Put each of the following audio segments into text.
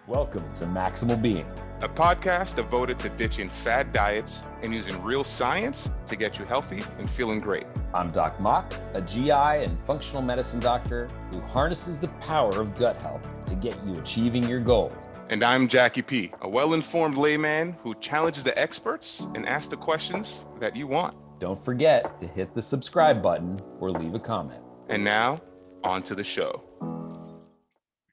Welcome to Maximal Being, a podcast devoted to ditching fad diets and using real science to get you healthy and feeling great. I'm Doc Mok, a GI and functional medicine doctor who harnesses the power of gut health to get you achieving your goals. And I'm Jackie P, a well-informed layman who challenges the experts and asks the questions that you want. Don't forget to hit the subscribe button or leave a comment. And now, on to the show.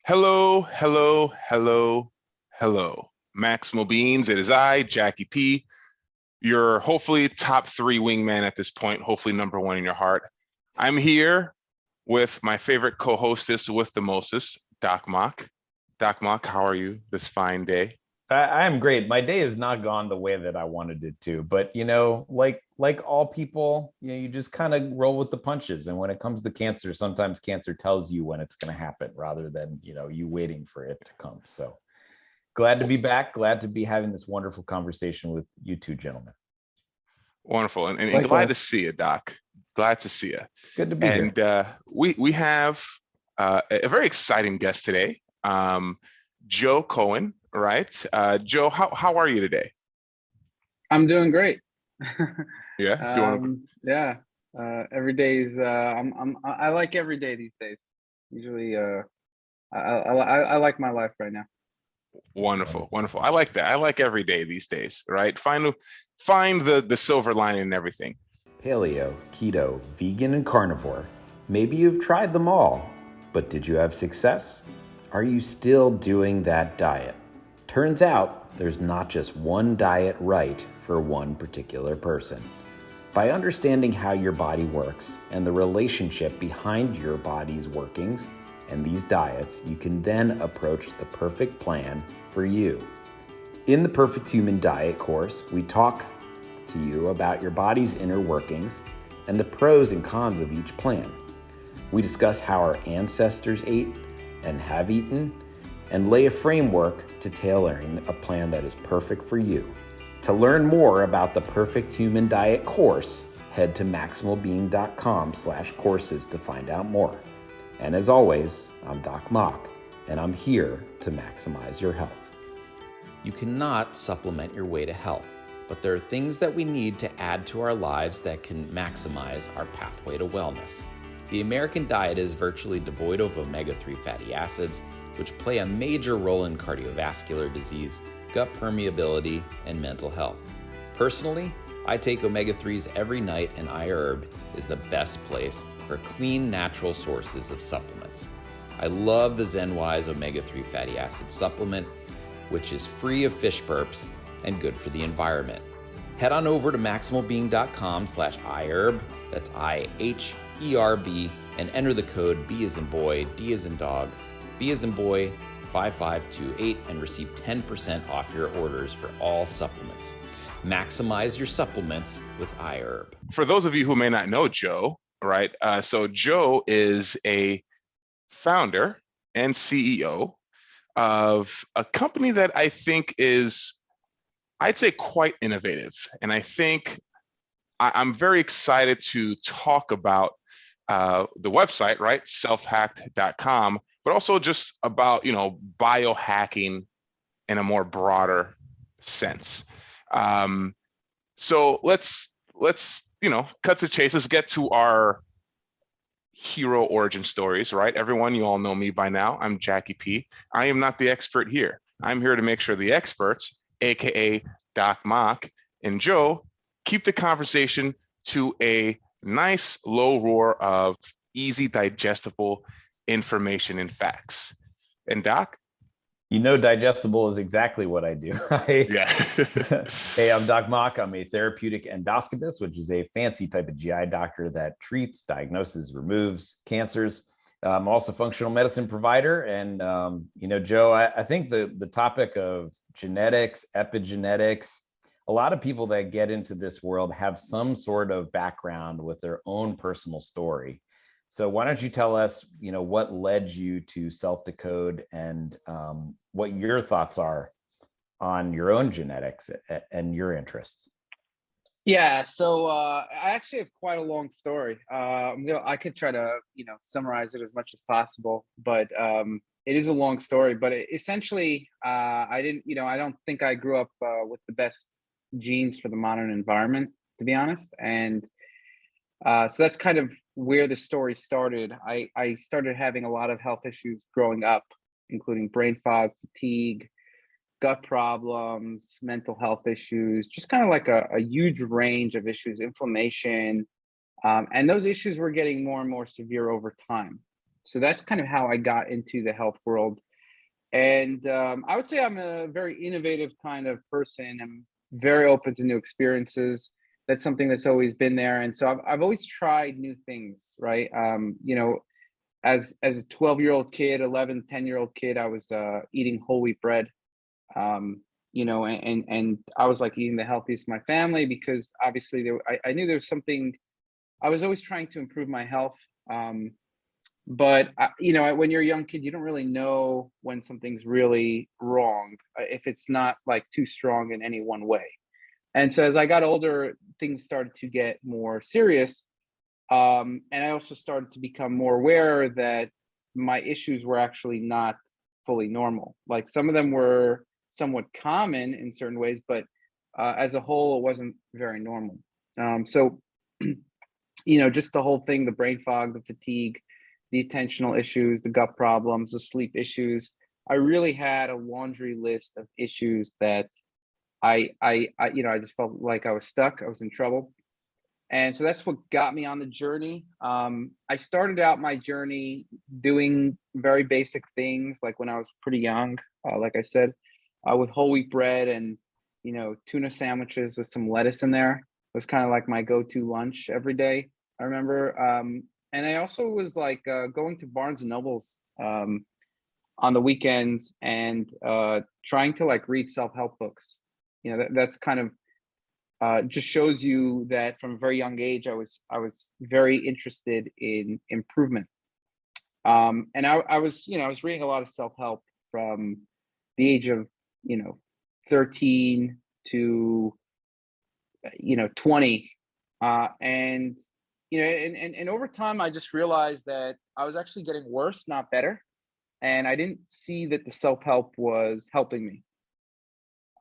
Hello, hello, hello, hello. Maximal Beings, it is I, Jackie P, your hopefully top 3 wingman at this point, hopefully number 1 in your heart. I'm here with my favorite co-hostess with the mostest, Doc Mok. Doc Mok, how are you this fine day? I am great. My day has not gone the way that I wanted it to, but like all people, you just kind of roll with the punches. And when it comes to cancer, sometimes cancer tells you when it's going to happen rather than, you waiting for it to come. So glad to be back. Glad to be having this wonderful conversation with you two gentlemen. Wonderful. And glad to see you, Doc. Glad to see you. Good to be here. And we have a very exciting guest today, Joe Cohen. Right. Joe, how are you today? I'm doing great. Yeah. Every day is I like every day these days. Usually I like my life right now. Wonderful. I like that. I like every day these days, right? Find the silver lining in everything. Paleo, keto, vegan, and carnivore. Maybe you've tried them all, but did you have success? Are you still doing that diet? Turns out there's not just one diet right for one particular person. By understanding how your body works and the relationship behind your body's workings and these diets, you can then approach the perfect plan for you. In the Perfect Human Diet course, we talk to you about your body's inner workings and the pros and cons of each plan. We discuss how our ancestors ate and have eaten, and lay a framework to tailoring a plan that is perfect for you. To learn more about the Perfect Human Diet course, head to maximalbeing.com/courses to find out more. And as always, I'm Doc Mok, and I'm here to maximize your health. You cannot supplement your way to health, but there are things that we need to add to our lives that can maximize our pathway to wellness. The American diet is virtually devoid of omega-3 fatty acids, which play a major role in cardiovascular disease, gut permeability, and mental health. Personally, I take omega-3s every night, and iHerb is the best place for clean, natural sources of supplements. I love the ZenWise omega-3 fatty acid supplement, which is free of fish burps and good for the environment. Head on over to maximalbeing.com/iHerb, that's IHERB, and enter the code B as in boy, D as in dog, B as in boy 5528 and receive 10% off your orders for all supplements. Maximize your supplements with iHerb. For those of you who may not know Joe, right? So Joe is a founder and CEO of a company that I think is, I'd say, quite innovative. And I think I'm very excited to talk about the website, right? self-hacked.com, but also just about, biohacking in a more broader sense. So let's cut to chase. Let's get to our hero origin stories, right? Everyone, you all know me by now. I'm Jackie P. I am not the expert here. I'm here to make sure the experts, AKA Doc Mok and Joe, keep the conversation to a nice low roar of easy digestible information and facts. And Doc? Digestible is exactly what I do. Yeah. Hey, I'm Doc Mok. I'm a therapeutic endoscopist, which is a fancy type of GI doctor that treats, diagnoses, removes cancers. I'm also a functional medicine provider. And, Joe, I think the topic of genetics, epigenetics, a lot of people that get into this world have some sort of background with their own personal story. So why don't you tell us, what led you to self-decode and what your thoughts are on your own genetics and your interests? Yeah, so I actually have quite a long story. I could try to, summarize it as much as possible, but it is a long story. But essentially, I didn't, I don't think I grew up with the best genes for the modern environment, to be honest. And so that's kind of where the story started. I started having a lot of health issues growing up, including brain fog, fatigue, gut problems, mental health issues, just kind of like a huge range of issues, inflammation. And those issues were getting more and more severe over time. So that's kind of how I got into the health world. And I would say I'm a very innovative kind of person. I'm very open to new experiences. That's something that's always been there. And so I've always tried new things, right? As a 12-year-old kid, 11, 10-year-old kid, I was eating whole wheat bread. And I was like eating the healthiest in my family because obviously I knew there was something. I was always trying to improve my health. But when you're a young kid, you don't really know when something's really wrong, if it's not like too strong in any one way. And so as I got older, things started to get more serious. And I also started to become more aware that my issues were actually not fully normal. Like some of them were somewhat common in certain ways, but as a whole, it wasn't very normal. So, just the whole thing, the brain fog, the fatigue, the attentional issues, the gut problems, the sleep issues. I really had a laundry list of issues that I just felt like I was stuck. I was in trouble. And so that's what got me on the journey. I started out my journey doing very basic things, like when I was pretty young, like I said, with whole wheat bread and, tuna sandwiches with some lettuce in there. It was kind of like my go-to lunch every day, I remember. And I also was like going to Barnes and Nobles on the weekends and trying to like read self-help books. That's kind of just shows you that from a very young age, I was very interested in improvement. And I was reading a lot of self-help from the age of, 13 to, 20. And, and over time, I just realized that I was actually getting worse, not better. And I didn't see that the self-help was helping me.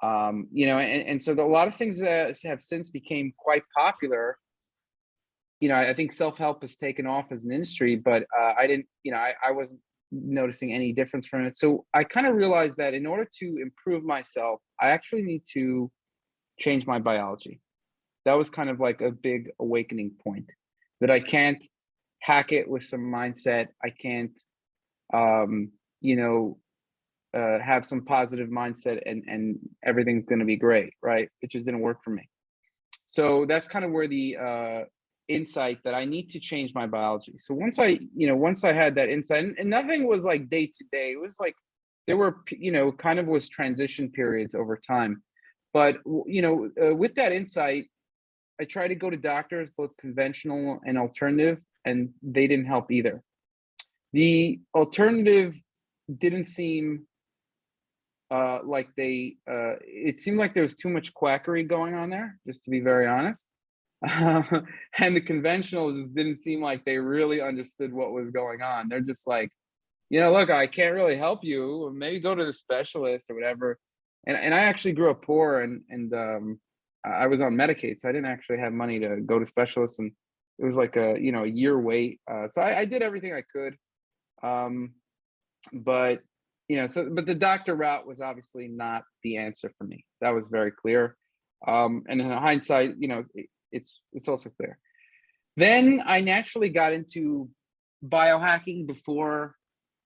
And so a lot of things that have since became quite popular. I think self-help has taken off as an industry, but I didn't, I wasn't noticing any difference from it. So I kind of realized that in order to improve myself, I actually need to change my biology. That was kind of like a big awakening point, that I can't hack it with some mindset. I can't, have some positive mindset and everything's going to be great, right? It just didn't work for me. So that's kind of where the insight that I need to change my biology. So once I had that insight, and nothing was like day to day. It was like there were, kind of was transition periods over time. But with that insight, I tried to go to doctors, both conventional and alternative, and they didn't help either. The alternative didn't seem like it seemed like there was too much quackery going on there, just to be very honest. And the conventional just didn't seem like they really understood what was going on. They're just like, look, I can't really help you. Maybe go to the specialist or whatever. And I actually grew up poor and I was on Medicaid, so I didn't actually have money to go to specialists, and it was like a year wait. So I did everything I could, but but the doctor route was obviously not the answer for me. That was very clear. And in hindsight, it's also clear. Then I naturally got into biohacking before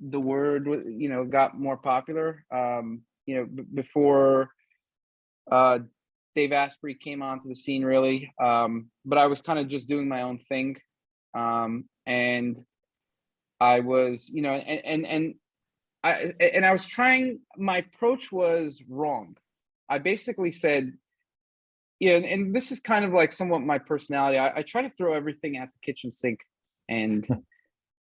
the word got more popular. Before Dave Asprey came onto the scene, really. But I was kind of just doing my own thing, and I was, I was trying. My approach was wrong. I basically said, and this is kind of like somewhat my personality. I try to throw everything at the kitchen sink, and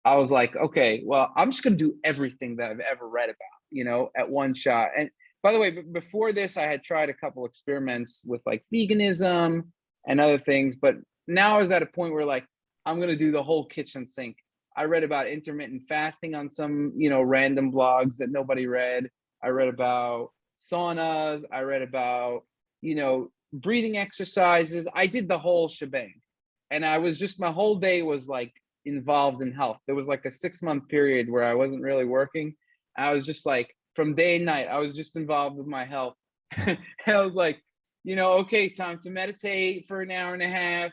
I was like, okay, well, I'm just gonna do everything that I've ever read about, at one shot. And by the way, before this, I had tried a couple experiments with like veganism, and other things. But now I was at a point where like, I'm going to do the whole kitchen sink. I read about intermittent fasting on some, random blogs that nobody read. I read about saunas. I read about, breathing exercises. I did the whole shebang. And I was just, my whole day was like involved in health. There was like a 6-month period where I wasn't really working. I was just like, from day and night, I was just involved with my health. I was like, okay, time to meditate for an hour and a half.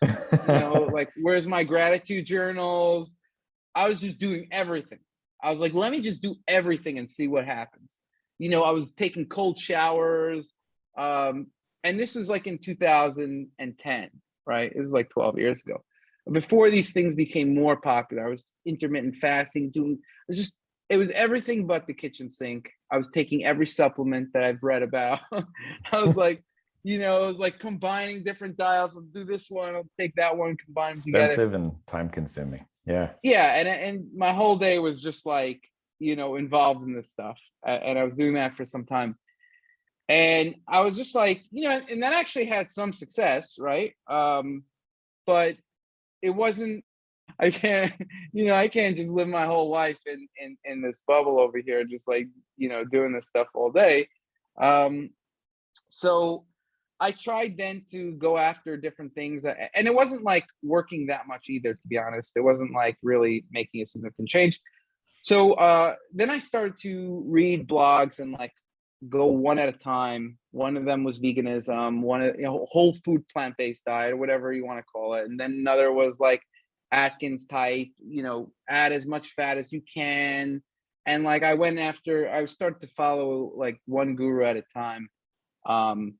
Like, where's my gratitude journals? I was just doing everything. I was like, let me just do everything and see what happens. I was taking cold showers. And this was like in 2010, right? This is like 12 years ago. Before these things became more popular, I was intermittent fasting, it was everything but the kitchen sink. I was taking every supplement that I've read about. I was like, it was like combining different diets. I'll do this one, I'll take that one, combine them together. Expensive and time consuming. Yeah. Yeah. And my whole day was just like, involved in this stuff. And I was doing that for some time. And I was just like, and that actually had some success, right? But it wasn't, I can't just live my whole life in this bubble over here, just like, doing this stuff all day. So I tried then to go after different things, and it wasn't like working that much either, to be honest. It wasn't like really making a significant change. So then I started to read blogs and like go one at a time. One of them was veganism, whole food plant-based diet, or whatever you want to call it. And then another was like Atkins type, add as much fat as you can. And like I started to follow like one guru at a time. And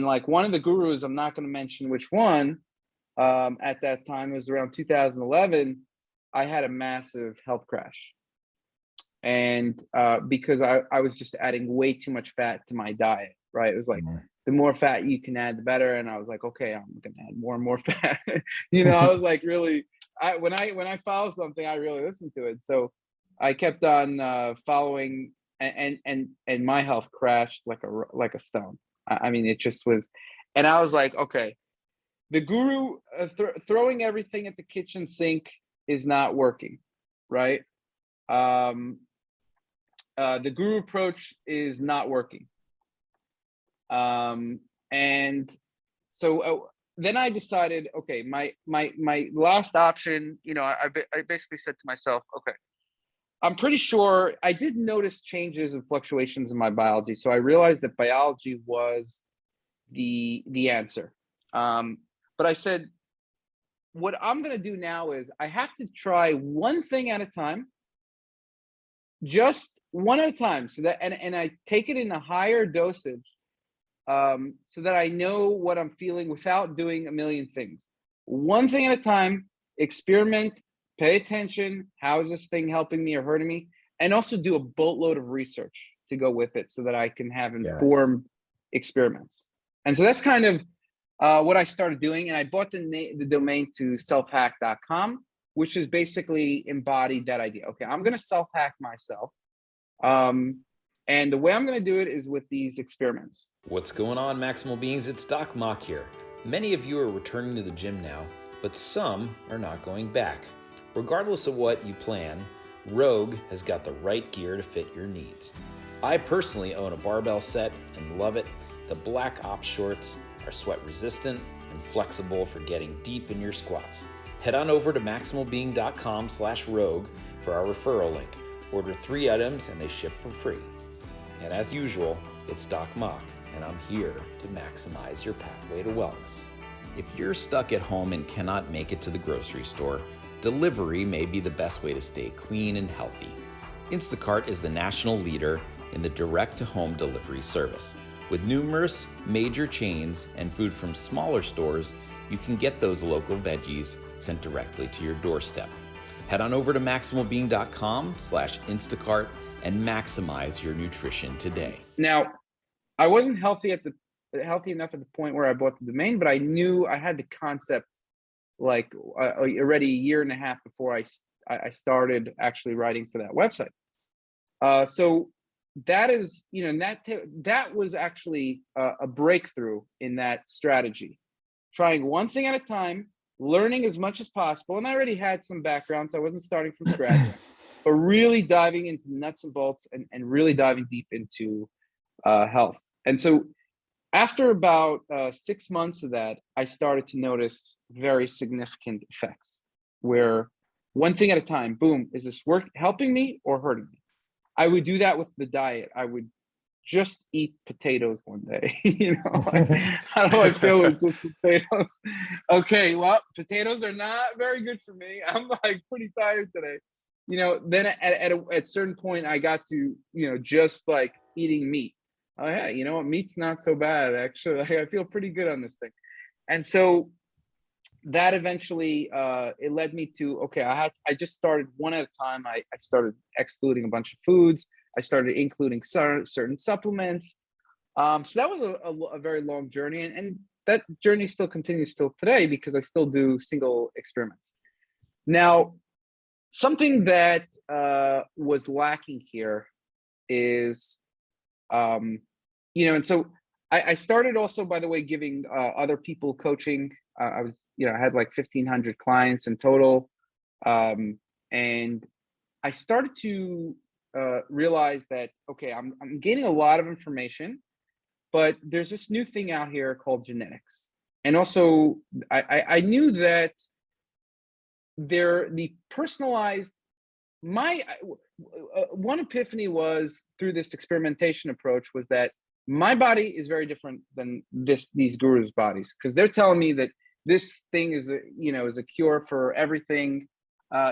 like one of the gurus, I'm not going to mention which one, at that time, it was around 2011, I had a massive health crash. And because I was just adding way too much fat to my diet, right? It was like, the more fat you can add, the better. And I was like, okay, I'm going to add more and more fat. I was like, really, when I follow something, I really listen to it. So I kept on following, and my health crashed like a stone. I mean, it just was, and I was like, okay, the guru throwing everything at the kitchen sink is not working, right? The guru approach is not working. And so then I decided, okay, my last option, I basically said to myself, okay, I'm pretty sure I did notice changes and fluctuations in my biology. So I realized that biology was the answer. But I said, what I'm going to do now is I have to try one thing at a time, just one at a time. So that, and I take it in a higher dosage, so that I know what I'm feeling without doing a million things. One thing at a time, experiment, pay attention. How is this thing helping me or hurting me? And also do a boatload of research to go with it so that I can have informed experiments. And so that's kind of what I started doing. And I bought the domain to self-hack.com, which is basically embodied that idea. Okay, I'm going to self-hack myself. And the way I'm going to do it is with these experiments. What's going on, Maximal Beings? It's Doc Mock here. Many of you are returning to the gym now, but some are not going back. Regardless of what you plan, Rogue has got the right gear to fit your needs. I personally own a barbell set and love it. The Black Ops shorts are sweat resistant and flexible for getting deep in your squats. Head on over to maximalbeing.com/rogue for our referral link. Order 3 items and they ship for free. And as usual, it's Doc Mock, and I'm here to maximize your pathway to wellness. If you're stuck at home and cannot make it to the grocery store, delivery may be the best way to stay clean and healthy. Instacart is the national leader in the direct-to-home delivery service. With numerous major chains and food from smaller stores, you can get those local veggies sent directly to your doorstep. Head on over to maximalbeing.com/Instacart and maximize your nutrition today. Now, I wasn't healthy enough at the point where I bought the domain, but I knew I had the concept like already a year and a half before I started actually writing for that website. So that is, that was actually a breakthrough in that strategy. trying one thing at a time, learning as much as possible. And I already had some background, so I wasn't starting from scratch, but really diving into nuts and bolts and really diving deep into health. And so after about 6 months of that, I started to notice very significant effects where one thing at a time, boom, is this helping me or hurting me? I would do that with the diet. I would just eat potatoes one day. How do I feel with just potatoes? Okay, well, potatoes are not very good for me. I'm like pretty tired today. Then at a certain point, I got to, just like eating meat. Oh yeah, you know what? Meat's not so bad, actually. I feel pretty good on this thing. And so that eventually it led me to, okay, I just started one at a time. I started excluding a bunch of foods. I started including certain supplements. So that was a very long journey, and that journey still continues still today because I still do single experiments. Now, something that was lacking here is, and so I started also, by the way, giving other people coaching. I was, I had like 1,500 clients in total. And I started to realize that, okay, I'm gaining a lot of information, but there's this new thing out here called genetics. And also I knew that the personalized, one epiphany was through this experimentation approach was that my body is very different than these gurus' bodies, because they're telling me that this thing is a cure for everything,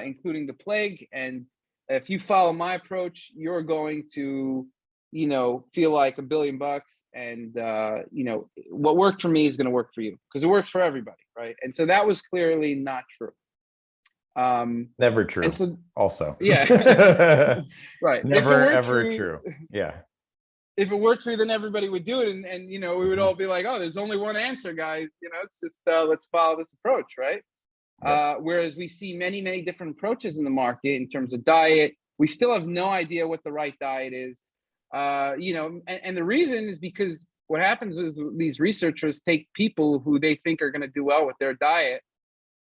including the plague. And if you follow my approach, you're going to, feel like $1 billion. And, what worked for me is going to work for you, because it works for everybody. Right. And so that was clearly not true. Never true. And so, also. Yeah. Right. Never, ever true. Yeah. If it worked for you, then everybody would do it. And we would all be like, oh, there's only one answer, guys. It's just, let's follow this approach. Right. Yep. Whereas we see many, many different approaches in the market in terms of diet. We still have no idea what the right diet is. And the reason is because what happens is these researchers take people who they think are going to do well with their diet,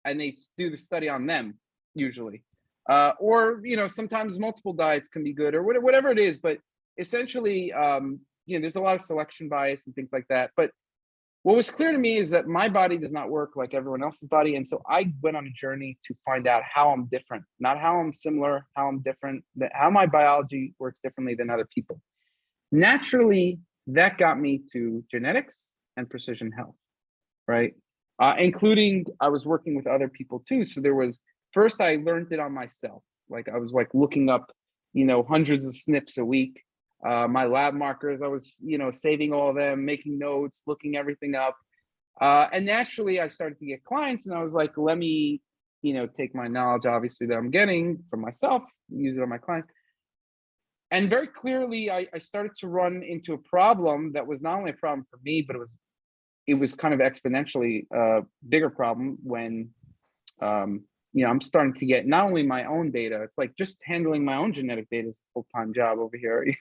and they do the study on them usually. Or, sometimes multiple diets can be good, or whatever it is. But essentially, there's a lot of selection bias and things like that. But what was clear to me is that my body does not work like everyone else's body. And so I went on a journey to find out how I'm different, not how I'm similar, how I'm different, how my biology works differently than other people. Naturally, that got me to genetics and precision health, right? Including, I was working with other people too. So first I learned it on myself. Like I was like looking up, hundreds of SNPs a week. My lab markers, I was, saving all of them, making notes, looking everything up. And naturally I started to get clients, and I was like, let me, take my knowledge, obviously, that I'm getting from myself, use it on my clients. And very clearly I started to run into a problem that was not only a problem for me, but it was kind of exponentially bigger problem when, I'm starting to get not only my own data. It's like just handling my own genetic data is a full-time job over here.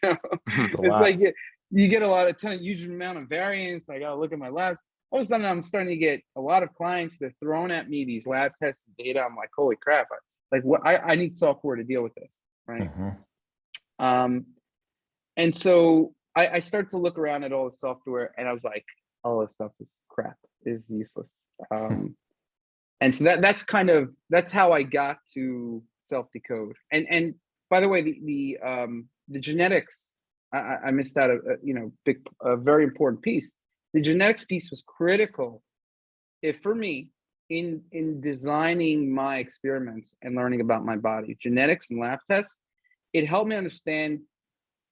It's like you get a huge amount of variance. I got to look at my labs. All of a sudden, I'm starting to get a lot of clients. They're throwing at me these lab tests and data. I'm like, holy crap! I need software to deal with this, right? Mm-hmm. And so I started to look around at all the software, and I was like, all this stuff is crap. Is useless. And so that's how I got to self-decode. And by the way, the genetics, I missed out a very important piece. The genetics piece was critical for me in designing my experiments and learning about my body. Genetics and lab tests, it helped me understand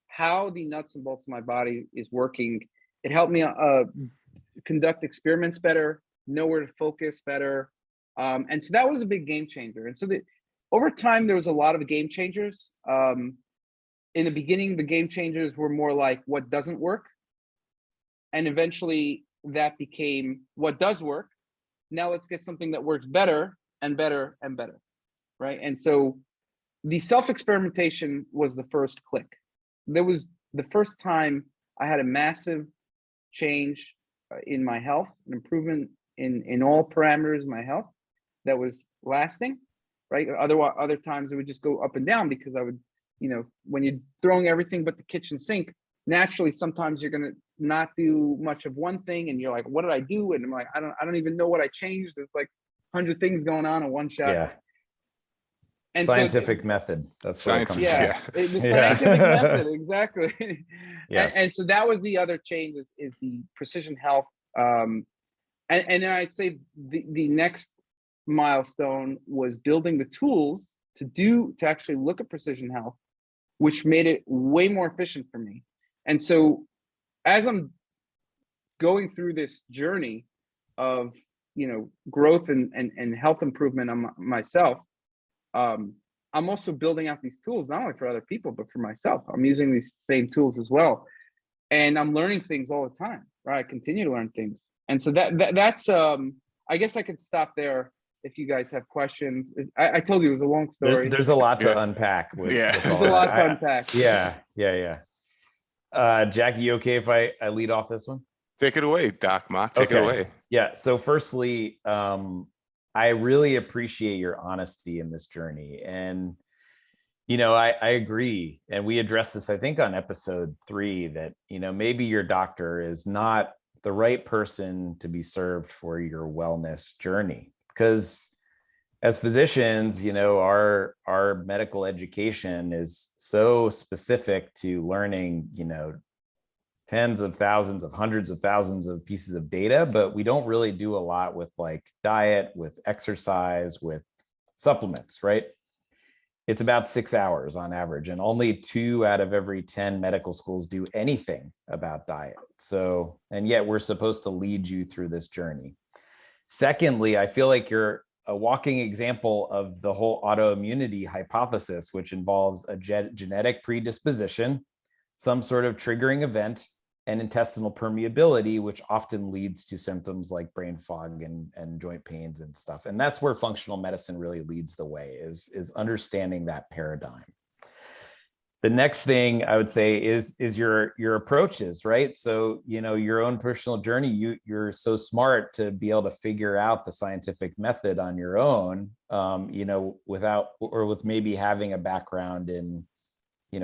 how the nuts and bolts of my body is working. It helped me conduct experiments better, know where to focus better. And so that was a big game changer. And so over time, there was a lot of game changers. In the beginning, the game changers were more like what doesn't work. And eventually that became what does work. Now let's get something that works better and better and better, right? And so the self-experimentation was the first click. That was the first time I had a massive change in my health, an improvement in all parameters of my health that was lasting, right? Other times it would just go up and down because I would, when you're throwing everything but the kitchen sink, naturally sometimes you're gonna not do much of one thing, and you're like, what did I do? And I'm like, I don't even know what I changed. There's like 100 things going on in one shot. Yeah. And Scientific method. That's what it comes yeah, to. the scientific method, exactly. Yes. And so that was the other change is the precision health. And then I'd say the next milestone was building the tools to actually look at precision health, which made it way more efficient for me. And so as I'm going through this journey of, growth and health improvement on myself, I'm also building out these tools, not only for other people, but for myself. I'm using these same tools as well. And I'm learning things all the time, right? I continue to learn things. And so that's, I guess I could stop there if you guys have questions. I told you it was a long story. There's a lot to unpack. With There's a lot to unpack. Yeah. Jackie, you okay if I lead off this one? Take it away, DocMok. Take it away. Yeah. So firstly, I really appreciate your honesty in this journey. And, I agree. And we addressed this, I think, on episode 3, that, maybe your doctor is not the right person to be served for your wellness journey. Because as physicians, our medical education is so specific to learning, tens of thousands of hundreds of thousands of pieces of data, but we don't really do a lot with like diet, with exercise, with supplements, right? It's about 6 hours on average, and only 2 out of every 10 medical schools do anything about diet. So, and yet we're supposed to lead you through this journey. Secondly, I feel like you're a walking example of the whole autoimmunity hypothesis, which involves a genetic predisposition, some sort of triggering event, and intestinal permeability, which often leads to symptoms like brain fog and joint pains and stuff. And that's where functional medicine really leads the way, is understanding that paradigm. The next thing I would say is your approaches, right? So, your own personal journey, you're so smart to be able to figure out the scientific method on your own, with maybe having a background in,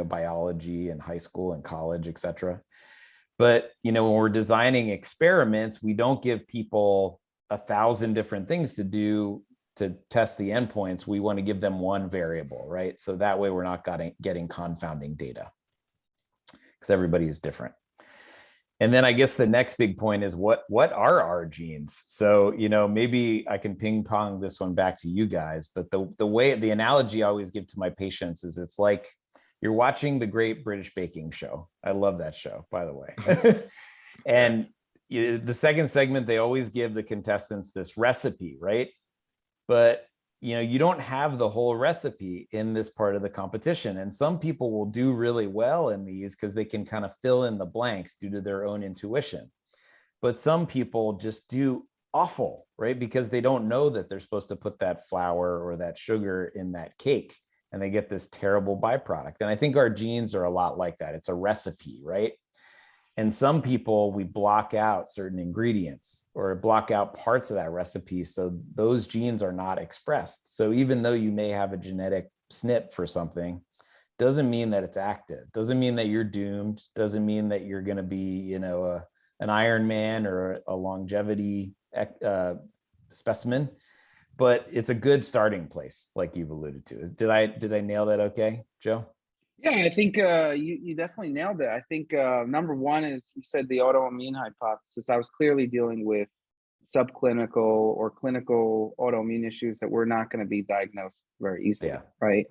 biology in high school and college, et cetera. But, when we're designing experiments, we don't give people 1,000 different things to do to test the endpoints. We want to give them one variable, right? So that way we're not getting confounding data, because everybody is different. And then I guess the next big point is what are our genes? So, maybe I can ping pong this one back to you guys, but the analogy I always give to my patients is it's like you're watching the Great British Baking Show. I love that show, by the way. And the second segment, they always give the contestants this recipe, right? But, you don't have the whole recipe in this part of the competition. And some people will do really well in these because they can kind of fill in the blanks due to their own intuition. But some people just do awful, right? Because they don't know that they're supposed to put that flour or that sugar in that cake, and they get this terrible byproduct. And I think our genes are a lot like that. It's a recipe, right? And some people, we block out certain ingredients or block out parts of that recipe, so those genes are not expressed. So even though you may have a genetic SNP for something, doesn't mean that it's active. Doesn't mean that you're doomed. Doesn't mean that you're going to be, an Iron Man or a longevity specimen. But it's a good starting place, like you've alluded to. Did I nail that okay, Joe? Yeah, I think you definitely nailed it. I think number one is, you said the autoimmune hypothesis. I was clearly dealing with subclinical or clinical autoimmune issues that were not going to be diagnosed very easily, right?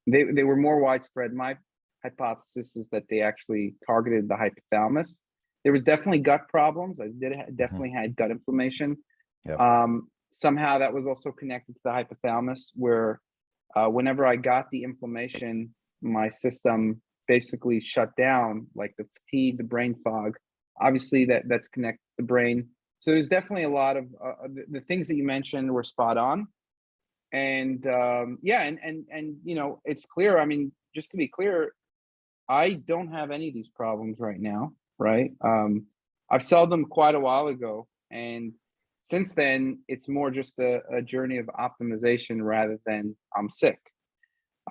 They were more widespread. My hypothesis is that they actually targeted the hypothalamus. There was definitely gut problems. I definitely had gut inflammation. Somehow that was also connected to the hypothalamus, where whenever I got the inflammation, my system basically shut down, like the fatigue, the brain fog. Obviously that's connected to the brain. So there's definitely a lot of the things that you mentioned were spot on. And it's clear. I mean, just to be clear, I don't have any of these problems right now, right? I've solved them quite a while ago. And Since then, it's more just a journey of optimization rather than I'm sick.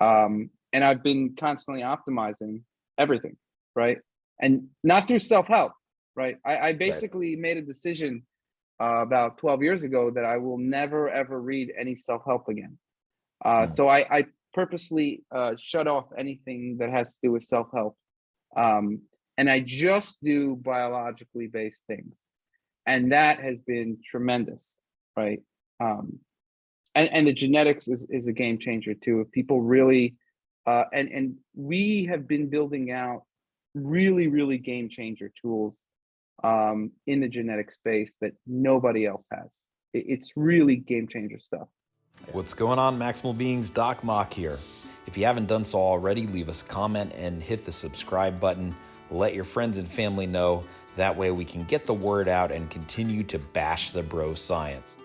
And I've been constantly optimizing everything, right? And not through self-help, right? I basically made a decision about 12 years ago that I will never, ever read any self-help again. So I purposely shut off anything that has to do with self-help. And I just do biologically based things. And that has been tremendous, right? And the genetics is a game changer too. If people really, and we have been building out really game changer tools in the genetic space that nobody else has. It's really game changer stuff. What's going on, Maximal Beings? Doc Mock here. If you haven't done so already, leave us a comment and hit the subscribe button. Let your friends and family know. That way we can get the word out and continue to bash the bro science.